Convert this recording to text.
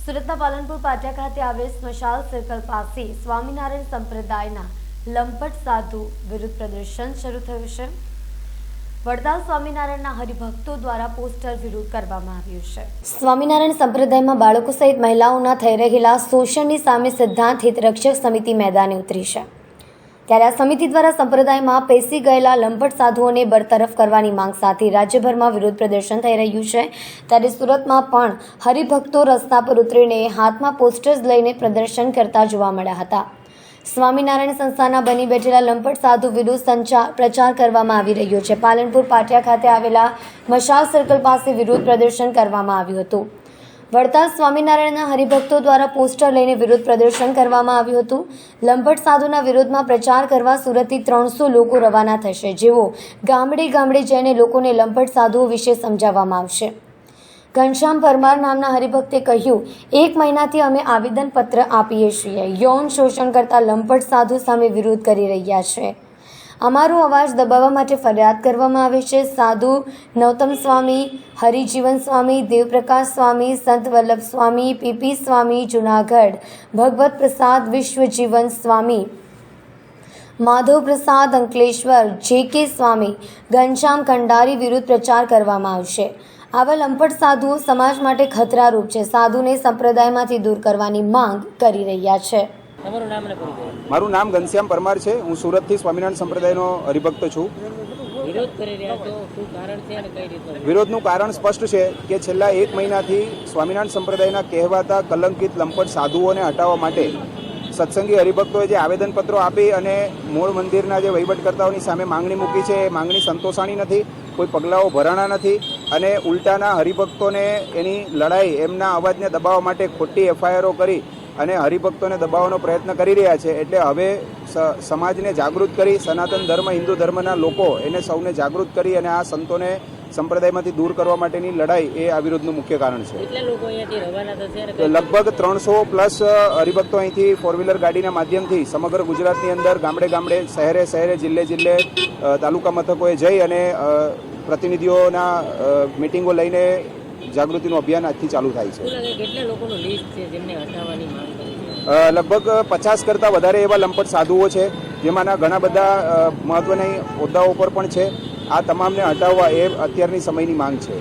સુરતના પાલનપુર પાટિયા ખાતે આવેલ સ્મશાન સર્કલ પાસે સ્વામિનારાયણ સંપ્રદાયના લંપટ સાધુ વિરુદ્ધ પ્રદર્શન શરૂ થયું છે। વડતાલ સ્વામિનારાયણના હરિભક્તો દ્વારા પોસ્ટર વિરોધ કરવામાં આવ્યું છે। સ્વામિનારાયણ સંપ્રદાયમાં બાળકો સહિત મહિલાઓના થઈ રહેલા શોષણની સામે સિદ્ધાંત હિત રક્ષક સમિતિ મેદાને ઉતરી છે। ત્યારે આ સમિતિ દ્વારા સંપ્રદાયમાં પેસી ગયેલા લંપટ સાધુઓને બરતરફ કરવાની માંગ સાથે રાજ્યભરમાં વિરોધ પ્રદર્શન થઈ રહ્યું છે। ત્યારે સુરતમાં પણ હરિભક્તો રસ્તા પર ઉતરીને હાથમાં પોસ્ટર્સ લઈને પ્રદર્શન કરતા જોવા મળ્યા હતા। સ્વામિનારાયણ સંસ્થાના બની બેઠેલા લંપટ સાધુ વિરુદ્ધ પ્રચાર કરવામાં આવી રહ્યો છે। પાલનપુર પાટિયા ખાતે આવેલા મશાલ સર્કલ પાસે વિરોધ પ્રદર્શન કરવામાં આવ્યું હતું। વડતાલ સ્વામિનારાયણના હરિભક્તો દ્વારા પોસ્ટર લઈને વિરોધ પ્રદર્શન કરવામાં આવ્યું હતું। લંપટ સાધુના વિરોધમાં પ્રચાર કરવા સુરતથી 300 લોકો રવાના થશે, જેઓ ગામડે ગામડે જઈને લોકોને લંપટ સાધુઓ વિશે સમજાવવામાં આવશે। ઘનશ્યામ પરમાર નામના હરિભક્તે કહ્યું, 1 મહિનાથી અમે આવેદનપત્ર આપીએ છીએ। યૌન શોષણ કરતા લંપટ સાધુ સામે વિરોધ કરી રહ્યા છે। અમારો અવાજ દબાવવા માટે ફરિયાદ કરવામાં આવે છે। સાધુ નૌતમ સ્વામી, હરિજીવન સ્વામી, દેવપ્રકાશ સ્વામી, સંત વલ્લભ સ્વામી, પીપી સ્વામી જુનાગઢ, ભગવત પ્રસાદ વિશ્વજીવન સ્વામી, માધવ પ્રસાદ અંકલેશ્વર, જે.કે. સ્વામી, ઘનશ્યામ કંડારી વિરુદ્ધ પ્રચાર કરવામાં આવશે। આવા લંપટ સાધુઓ સમાજ માટે ખતરારૂપ છે। સાધુને સંપ્રદાયમાંથી દૂર કરવાની માંગ કરી રહ્યા છે। મારું નામ ઘનશ્યામ પરમાર છે। હું સુરતથી સ્વામિનારાયણ સંપ્રદાયનો હરિભક્ત છું। વિરોધનું કારણ સ્પષ્ટ છે કે છેલ્લા 1 મહિનાથી સ્વામિનારાયણ સંપ્રદાયના કહેવાતા કલંકિત લંપટ સાધુઓને હટાવવા માટે સત્સંગી હરિભક્તોએ જે આવેદનપત્રો આપી અને મૂળ મંદિરના જે વહીવટકર્તાઓની સામે માંગણી મૂકી છે, એ માંગણી સંતોષાણી નથી, કોઈ પગલાઓ ભરાણા નથી અને ઉલટાના હરિભક્તોને એની લડાઈ, એમના અવાજને દબાવવા માટે ખોટી એફઆઈઆરો કરી અને હરિભક્તોને દબાવવાનો પ્રયત્ન કરી રહ્યા છે। એટલે હવે સમાજને જાગૃત કરી, સનાતન ધર્મ, હિન્દુ ધર્મના લોકો એને સૌને જાગૃત કરી અને આ સંતોને સંપ્રદાયમાંથી દૂર કરવા માટેની લડાઈ એ આ વિરોધનું મુખ્ય કારણ છે। લગભગ 300+ હરિભક્તો અહીંથી 4-વ્હીલર ગાડીના માધ્યમથી સમગ્ર ગુજરાતની અંદર ગામડે ગામડે, શહેરે શહેરે, જિલ્લે જિલ્લે, તાલુકા મથકોએ જઈ અને પ્રતિનિધિઓના મિટિંગો લઈને જાગૃતિનું અભિયાન આજથી ચાલુ થાય છે। લગભગ 50 કરતાં વધારે એવા લંપટ સાધુઓ છે, જેમાંના ઘણા બધા મહત્વના હોદ્દાઓ પર પણ છે। આ તમામને હટાવવા એ અત્યારની સમયની માંગ છે।